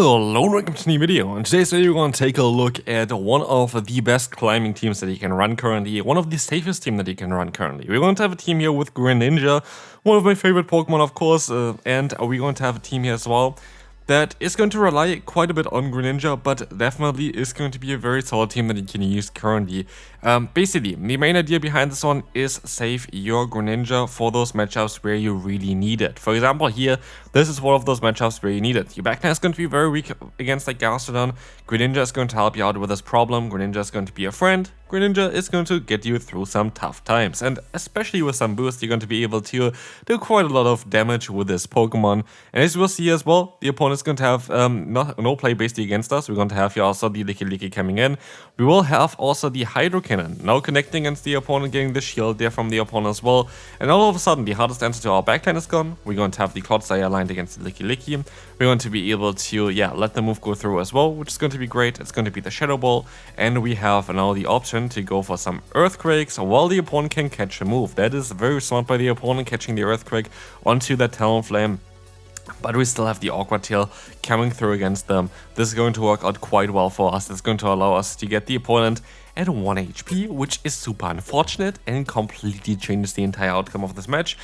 Hello and welcome to a new video. In today's video we're going to take a look at one of the best climbing teams that you can run currently, one of the safest teams that you can run currently. We're going to have a team here with Greninja, one of my favorite Pokemon of course, and we're going to have a team here as well that is going to rely quite a bit on Greninja, but definitely is going to be a very solid team that you can use currently. Basically, the main idea behind this one is save your Greninja for those matchups where you really need it. For example, here, this is one of those matchups where you need it. Your backline is going to be very weak against like Gastrodon. Greninja is going to help you out with this problem. Greninja is going to be a friend. Greninja is going to get you through some tough times, and especially with some boost, you're going to be able to do quite a lot of damage with this Pokemon. And as you will see as well, the opponent is going to have no play basically against us. We're going to have here also the LilyKatchum coming in. We will have also the Hydro Cannon now connecting against the opponent, getting the shield there from the opponent as well. And all of a sudden, the hardest answer to our backline is gone. We're going to have the Clodsire aligned against the LilyKatchum. We're going to be able to, let the move go through as well, which is going to be great. It's going to be the Shadow Ball, and we have now the option to go for some Earthquakes while the opponent can catch a move. That is very smart by the opponent, catching the Earthquake onto that Talonflame. But we still have the Awkward Tail coming through against them. This is going to work out quite well for us. It's going to allow us to get the opponent at 1 HP, which is super unfortunate and completely changes the entire outcome of this match.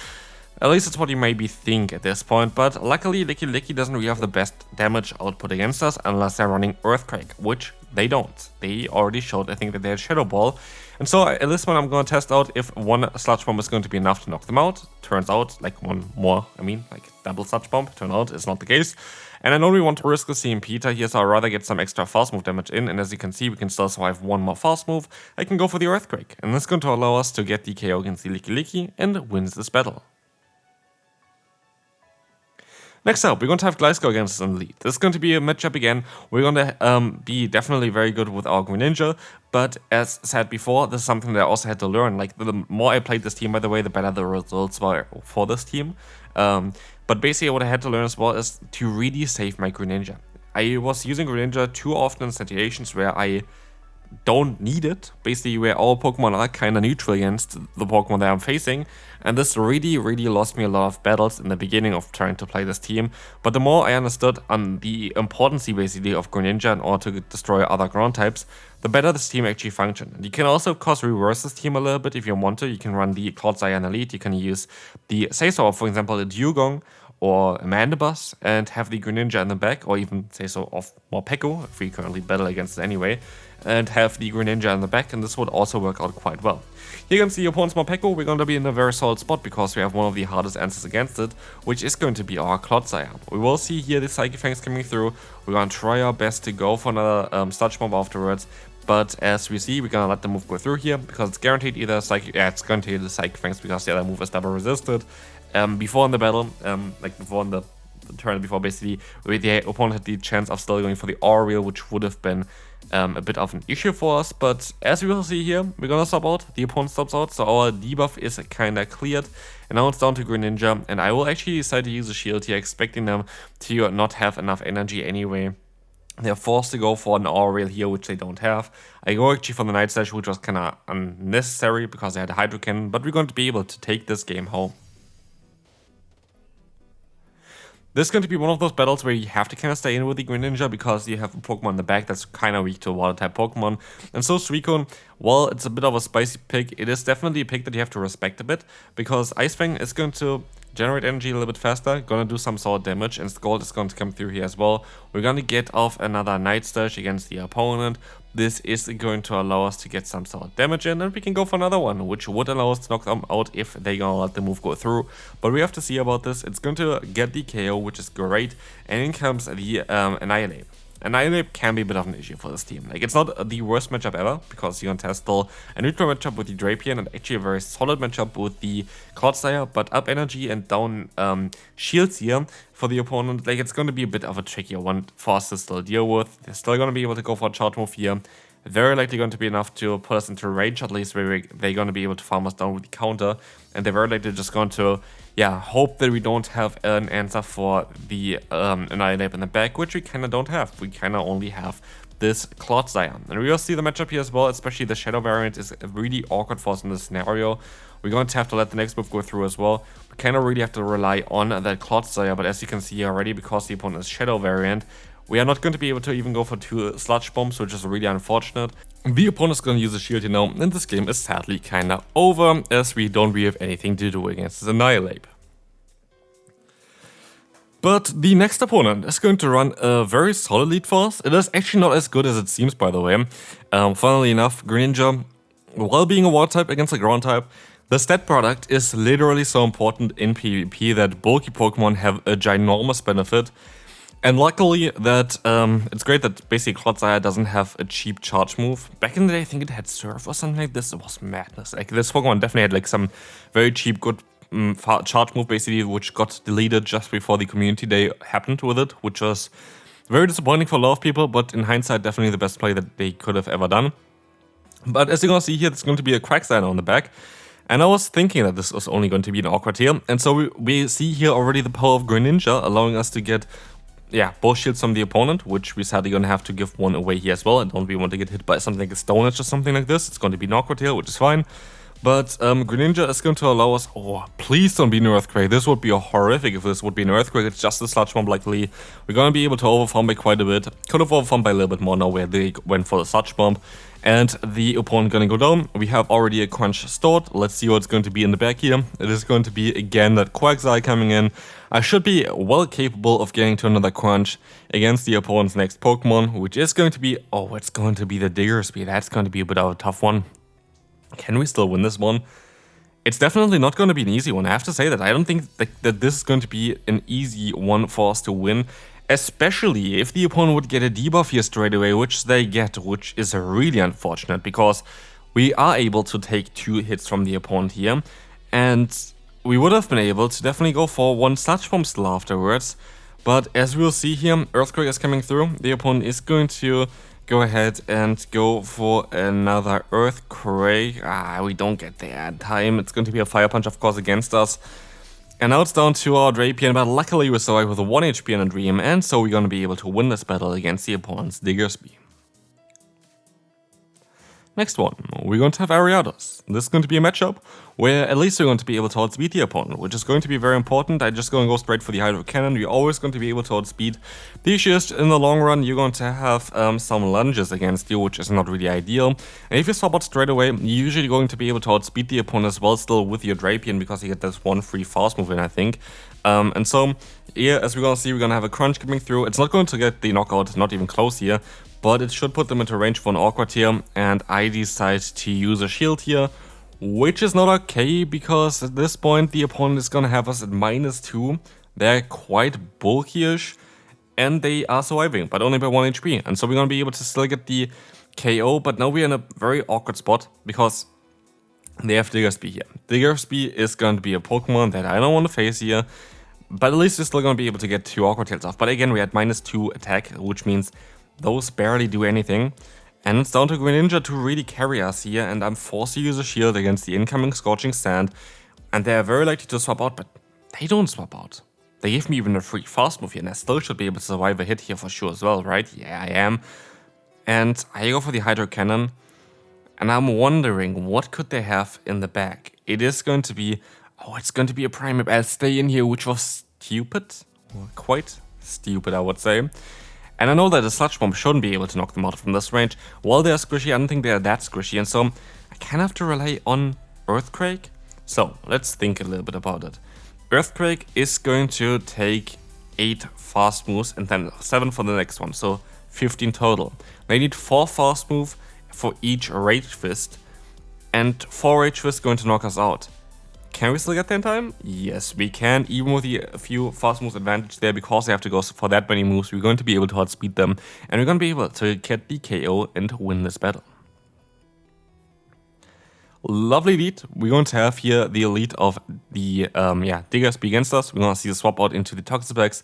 At least it's what you maybe think at this point, but luckily LilyKatchum doesn't really have the best damage output against us unless they're running Earthquake, which they don't. They already showed, I think, that they had Shadow Ball. And so at this point I'm going to test out if one Sludge Bomb is going to be enough to knock them out. Turns out, like one more, like double Sludge Bomb, turns out it's not the case. And I know we want to risk a CMP here, so I'd rather get some extra fast move damage in, and as you can see, we can still survive one more fast move. I can go for the Earthquake, and that's going to allow us to get the KO against the LilyKatchum and wins this battle. Next up, we're going to have Gliscor against us in the lead. This is going to be a matchup again. We're going to be definitely very good with our Greninja, but as said before, this is something that I also had to learn. Like, the more I played this team, by the way, the better the results were for this team. But basically what I had to learn as well is to really save my Greninja. I was using Greninja too often in situations where I don't need it, basically where all Pokemon are kind of neutral against the Pokemon that I'm facing, and this really lost me a lot of battles in the beginning of trying to play this team. But the more I understood on the importance basically of Greninja in order to destroy other ground types, the better this team actually functions. And you can also of course reverse this team a little bit if you want to. You can run the Clodsire in Elite, you can use the Seiso, for example, the Dewgong or a Mandibuzz, and have the Greninja in the back, or even Seiso of Morpeko, if we currently battle against it anyway, and have the Greninja in the back, and this would also work out quite well. Here against the opponent's Morpeko, we're going to be in a very solid spot because we have one of the hardest answers against it, which is going to be our Clodsire. We will see here the Psychic Fangs coming through. We're going to try our best to go for another Sludge Bomb afterwards, but as we see, we're going to let the move go through here because it's guaranteed either Psychic, it's guaranteed the Psychic Fangs because the other move is double resisted. Before in the battle, before in the turn before, basically, the opponent had the chance of still going for the Aerial, which would have been a bit of an issue for us. But as we will see here, we're gonna stop out, the opponent stops out, so our debuff is kinda cleared. And now it's down to Greninja, and I will actually decide to use a shield here, expecting them to not have enough energy anyway. They're forced to go for an Aerial here, which they don't have. I go actually for the Night Slash, which was kinda unnecessary because they had a Hydro Cannon, but we're going to be able to take this game home. This is going to be one of those battles where you have to kind of stay in with the Greninja because you have a Pokemon in the back that's kind of weak to a Water-type Pokemon. And so Suicune, while it's a bit of a spicy pick, it is definitely a pick that you have to respect a bit, because Ice Fang is going to generate energy a little bit faster, gonna do some solid damage, and Scald is going to come through here as well. We're gonna get off another Night Slash against the opponent. This is going to allow us to get some solid damage in, and we can go for another one, which would allow us to knock them out if they're gonna let the move go through. But we have to see about this. It's going to get the KO, which is great, and in comes the Anihilape. Anihilape can be a bit of an issue for this team. Like, it's not the worst matchup ever, because you're going to have still a neutral matchup with the Drapion and actually a very solid matchup with the Clodsire, but up energy and down shields here for the opponent. Like, it's going to be a bit of a trickier one for us to still deal with. They're still going to be able to go for a charge move here. Very likely going to be enough to put us into range, at least where they're going to be able to farm us down with the counter, and they're very likely just going to hope that we don't have an answer for the Anihilape in the back, which we kind of don't have. We kind of only have this Clodsire. And we will see the matchup here as well, especially the Shadow variant is really awkward for us in this scenario. We're going to have to let the next move go through as well. We kind of really have to rely on that Clodsire, but as you can see already, because the opponent is Shadow variant, We are not going to be able to even go for 2 Sludge Bombs, which is really unfortunate. The opponent is going to use a shield, you know, and this game is sadly kinda over, as we don't really have anything to do against this Anihilape. But the next opponent is going to run a very solid lead for us. It is actually not as good as it seems, by the way. Funnily enough, Greninja, while being a water type against a ground type, the stat product is literally so important in PvP that bulky Pokemon have a ginormous benefit. And luckily that it's great that basically Clodsire doesn't have a cheap charge move. Back in the day, I think it had Surf or something like this. It was madness. Like, this Pokemon definitely had like some very cheap, good charge move basically, which got deleted just before the community day happened with it, which was very disappointing for a lot of people, but in hindsight, definitely the best play that they could have ever done. But as you're gonna see here, there's going to be a Quagsire on the back. And I was thinking that this was only going to be an awkward here. And so we see here already the power of Greninja, allowing us to get, yeah, both shields from the opponent, which we're sadly going to have to give one away here as well. I don't really want to get hit by something like a Stone Edge or something like this. It's going to be an awkward here, which is fine. But Greninja is going to allow us... Oh, please don't be an Earthquake. This would be horrific if this would be an Earthquake. It's just a Sludge Bomb likely. We're going to be able to overfarm by quite a bit. Could have overfarmed by a little bit more now where they went for the Sludge Bomb. And the opponent going to go down. We have already a Crunch stored. Let's see what's going to be in the back here. It is going to be, again, that Quagsire coming in. I should be well capable of getting to another Crunch against the opponent's next Pokemon, which is going to be... Oh, it's going to be the Diggersby. That's going to be a bit of a tough one. Can we still win this one? It's definitely not going to be an easy one. I have to say that. I don't think that this is going to be an easy one for us to win. Especially if the opponent would get a debuff here straight away, which they get, which is really unfortunate because we are able to take 2 hits from the opponent here. And we would have been able to definitely go for 1 Sludge Bomb still afterwards. But as we'll see here, Earthquake is coming through. The opponent is going to go ahead and go for another Earthquake. We don't get there in time. It's going to be a Fire Punch, of course, against us. And now it's down to our Drapion, but luckily we survived with a 1 HP and a Dream, and so we're going to be able to win this battle against the opponent's Diggersby. Next one, we're going to have Aradas. This is going to be a matchup where at least we're going to be able to outspeed the opponent, which is going to be very important. I'm just going to go straight for the Hydro Cannon. We're always going to be able to outspeed. The issue is, in the long run, you're going to have some lunges against you, which is not really ideal. And if you swap out straight away, you're usually going to be able to outspeed the opponent as well, still with your Drapion, because you get this 1 free fast move in, I think. And so, here, as we're going to see, we're going to have a Crunch coming through. It's not going to get the knockout, not even close here. But it should put them into range for an awkward here, and I decide to use a shield here, which is not okay, because at this point the opponent is gonna have us at -2. They're quite bulky-ish, and they are surviving, but only by 1 HP, and so we're gonna be able to still get the KO, but now we're in a very awkward spot, because they have Diggersby here. Diggersby is going to be a Pokemon that I don't want to face here, but at least we're still gonna be able to get 2 Awkward Tails off. But again, we had -2 attack, which means those barely do anything, and it's down to Greninja to really carry us here, and I'm forced to use a shield against the incoming Scorching Sand, and they're very likely to swap out, but they don't swap out. They give me even a free fast move here, and I still should be able to survive a hit here for sure as well, right? Yeah, I am. And I go for the Hydro Cannon, and I'm wondering what could they have in the back. It is going to be, oh, it's going to be a Primeape. I'll stay in here, which was stupid, or quite stupid, I would say. And I know that a Sludge Bomb shouldn't be able to knock them out from this range. While they're squishy, I don't think they're that squishy, and so I kind of have to rely on Earthquake. So, let's think a little bit about it. Earthquake is going to take 8 fast moves and then 7 for the next one, so 15 total. They need 4 fast moves for each Rage Fist, and 4 Rage Fists going to knock us out. Can we still get there in time? Yes, we can, even with a few fast moves advantage there, because they have to go for that many moves. We're going to be able to outspeed them, and we're going to be able to get the KO and win this battle. Lovely lead. We're going to have here the elite of the Diggersby against us. We're going to see the swap out into the Toxapex.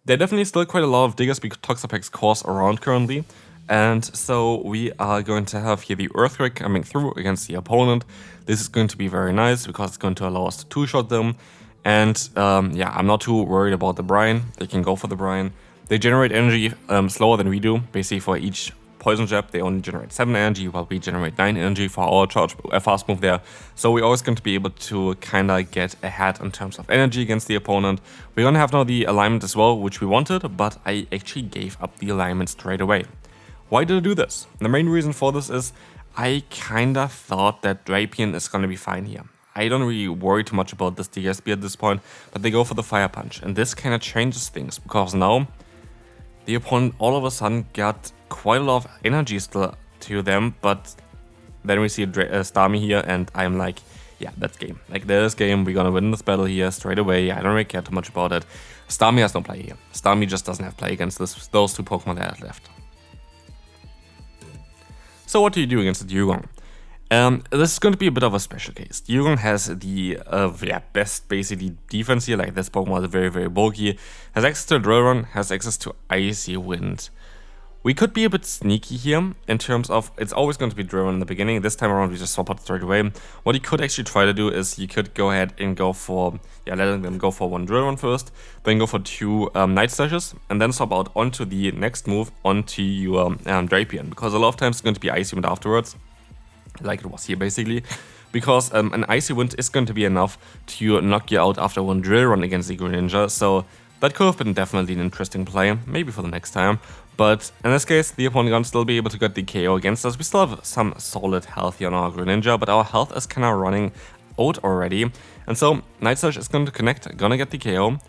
There are definitely still quite a lot of Diggersby Toxapex cores around currently. And so we are going to have here the Earthquake coming through against the opponent. This is going to be very nice because it's going to allow us to two-shot them. And yeah, I'm not too worried about the Brine. They can go for the Brine. They generate energy slower than we do, basically for each Poison Jab, they only generate 7 energy, while we generate 9 energy for our fast move there. So we're always going to be able to kind of get ahead in terms of energy against the opponent. We're going to have now the alignment as well, which we wanted, but I actually gave up the alignment straight away. Why did I do this? The main reason for this is I kind of thought that Drapion is going to be fine here. I don't really worry too much about this DSP at this point, but they go for the Fire Punch. And this kind of changes things, because now the opponent all of a sudden got quite a lot of energy still to them, but then we see Starmie here, and I'm like, yeah, that's game. Like, there's game, we're gonna win this battle here straight away. I don't really care too much about it. Starmie has no play here. Starmie just doesn't have play against those two Pokemon that are left. So what do you do against the Dewgong? This is going to be a bit of a special case. Dewgong has the best basically defense here, like this Pokemon is very, very bulky, has access to Drill Run, has access to Icy Wind. We could be a bit sneaky here in terms of, it's always going to be Drill Run in the beginning. This time around we just swap out straight away. What you could actually try to do is you could go ahead and go for, letting them go for 1 Drill Run first, then go for 2 Night Slashes, and then swap out onto the next move onto your Drapion, because a lot of times it's going to be Icy Wind afterwards, like it was here basically, because an Icy Wind is going to be enough to knock you out after 1 Drill Run against the Greninja, so that could have been definitely an interesting play, maybe for the next time. But in this case, the opponent can still be able to get the KO against us. We still have some solid health here on our Greninja, but our health is kind of running out already. And so Night Slash is going to connect, gonna get the KO.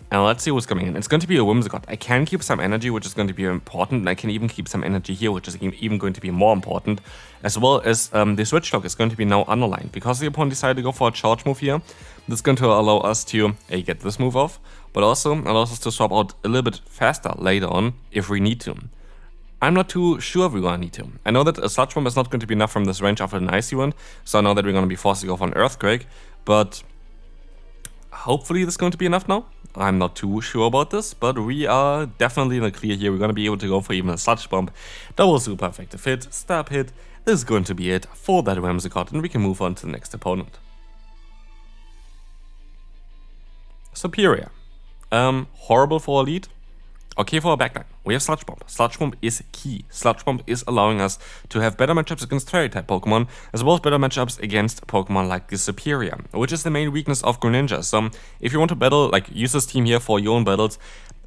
And let's see what's coming in. It's going to be a Whimsicott. I can keep some energy, which is going to be important, and I can even keep some energy here, which is even going to be more important, as well as the Switch Lock is going to be now unaligned. Because the opponent decided to go for a charge move here, this is going to allow us to get this move off, but also allows us to swap out a little bit faster later on if we need to. I'm not too sure if we're going to need to. I know that a Sludge Bomb is not going to be enough from this range after an Icy Wind, so I know that we're going to be forced to go for an Earthquake, but hopefully this is going to be enough now. I'm not too sure about this, but we are definitely in the clear here. We're going to be able to go for even a Sludge Bomb. Double Super Effective Hit, Stab Hit. This is going to be it for that Whimsicott, and we can move on to the next opponent. Superior. Horrible for Elite. Okay for our backline. We have Sludge Bomb. Sludge Bomb is key. Sludge Bomb is allowing us to have better matchups against Fairy-type Pokemon, as well as better matchups against Pokemon like the Superior, which is the main weakness of Greninja. So if you want to battle, like use this team here for your own battles,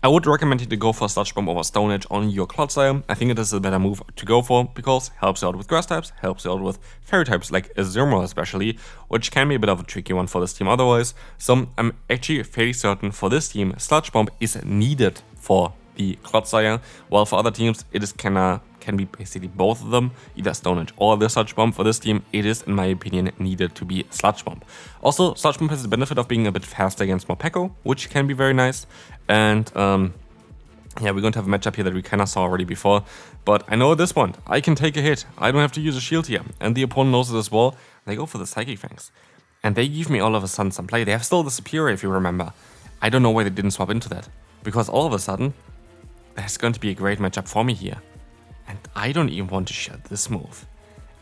I would recommend you to go for Sludge Bomb over Stone Edge on your Clodsire. I think it is a better move to go for, because it helps you out with Grass types, helps you out with Fairy types like a Germnaa especially, which can be a bit of a tricky one for this team otherwise. So I'm actually fairly certain for this team, Sludge Bomb is needed for the Clodsire, while for other teams it is can be basically both of them, either Stone Edge or the Sludge Bomb. For this team, it is, in my opinion, needed to be Sludge Bomb. Also, Sludge Bomb has the benefit of being a bit faster against Morpeko, which can be very nice. And we're going to have a matchup here that we kind of saw already before. But I know at this point, I can take a hit. I don't have to use a shield here. And the opponent knows it as well. They go for the Psychic Fangs. And they give me all of a sudden some play. They have still the Superior, if you remember. I don't know why they didn't swap into that. Because all of a sudden, that's going to be a great matchup for me here. And I don't even want to shut this move.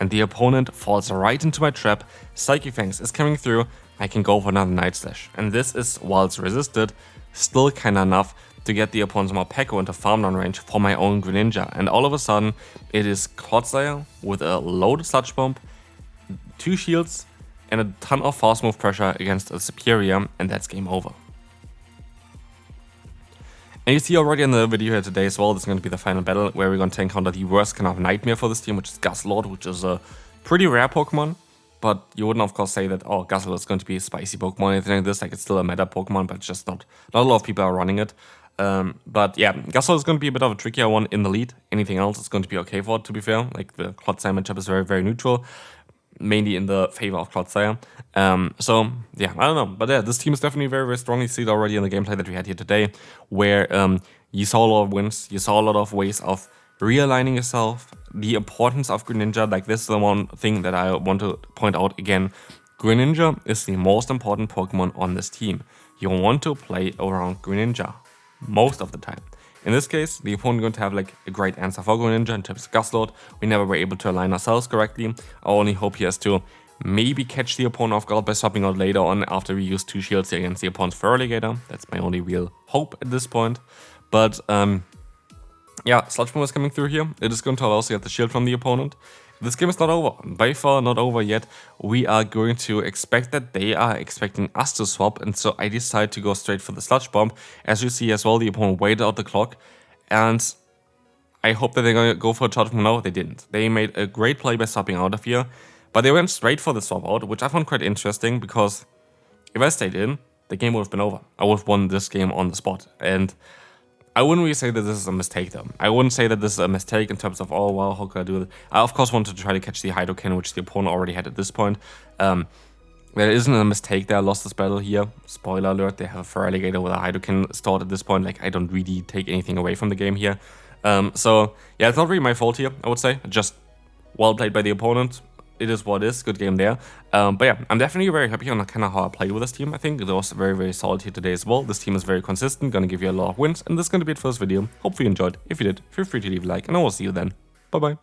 And the opponent falls right into my trap. Psychic Fangs is coming through. I can go for another Night Slash. And this is, while it's resisted, still kinda enough to get the opponent's Morpeko into farm down range for my own Greninja. And all of a sudden, it is Clodsire with a loaded Sludge Bomb, 2 shields, and a ton of fast move pressure against a Superior, and that's game over. And you see already in the video here today as well, this is going to be the final battle where we're going to encounter the worst kind of nightmare for this team, which is Guzzlord, which is a pretty rare Pokemon. But you wouldn't of course say that, oh, Guzzlord is going to be a spicy Pokemon or anything like this, like it's still a meta Pokemon, but it's just not a lot of people are running it. But yeah, Guzzlord is going to be a bit of a trickier one in the lead. Anything else is going to be okay for it, to be fair. Like the Clodsire matchup is very, very neutral, mainly in the favor of Clodsire. So yeah, I don't know, but yeah, this team is definitely very, very strong. You see it already in the gameplay that we had here today, where you saw a lot of wins, you saw a lot of ways of realigning yourself, the importance of Greninja. Like this is the one thing that I want to point out again. Greninja is the most important Pokemon on this team. You want to play around Greninja most of the time. In this case, the opponent is going to have like a great answer for Greninja in terms of Guzzlord. We never were able to align ourselves correctly. Our only hope here is to maybe catch the opponent off guard by swapping out later on after we use 2 shields against the opponent's Feraligatr. That's my only real hope at this point. But yeah, Sludge Bomb is coming through here. It is going to allow us to get the shield from the opponent. This game is not over. By far not over yet. We are going to expect that they are expecting us to swap, and so I decide to go straight for the Sludge Bomb. As you see as well, the opponent waited out the clock, and I hope that they're going to go for a charge from now. They didn't. They made a great play by swapping out of here, but they went straight for the swap out, which I found quite interesting, because if I stayed in, the game would have been over. I would have won this game on the spot, and I wouldn't really say that this is a mistake though. I wouldn't say that this is a mistake in terms of, oh wow, how could I do it? I of course wanted to try to catch the Hydrokin, which the opponent already had at this point. There isn't a mistake there. I lost this battle here. Spoiler alert, they have a Feraligatr with a Hydrokin stored at this point. Like, I don't really take anything away from the game here. So yeah, it's not really my fault here, I would say. Just well played by the opponent. It is what it is. Good game there. But yeah, I'm definitely very happy on kind of how I played with this team. I think it was very, very solid here today as well. This team is very consistent, gonna give you a lot of wins, and this is gonna be it for this video. Hopefully you enjoyed. If you did, feel free to leave a like, and I will see you then. Bye bye.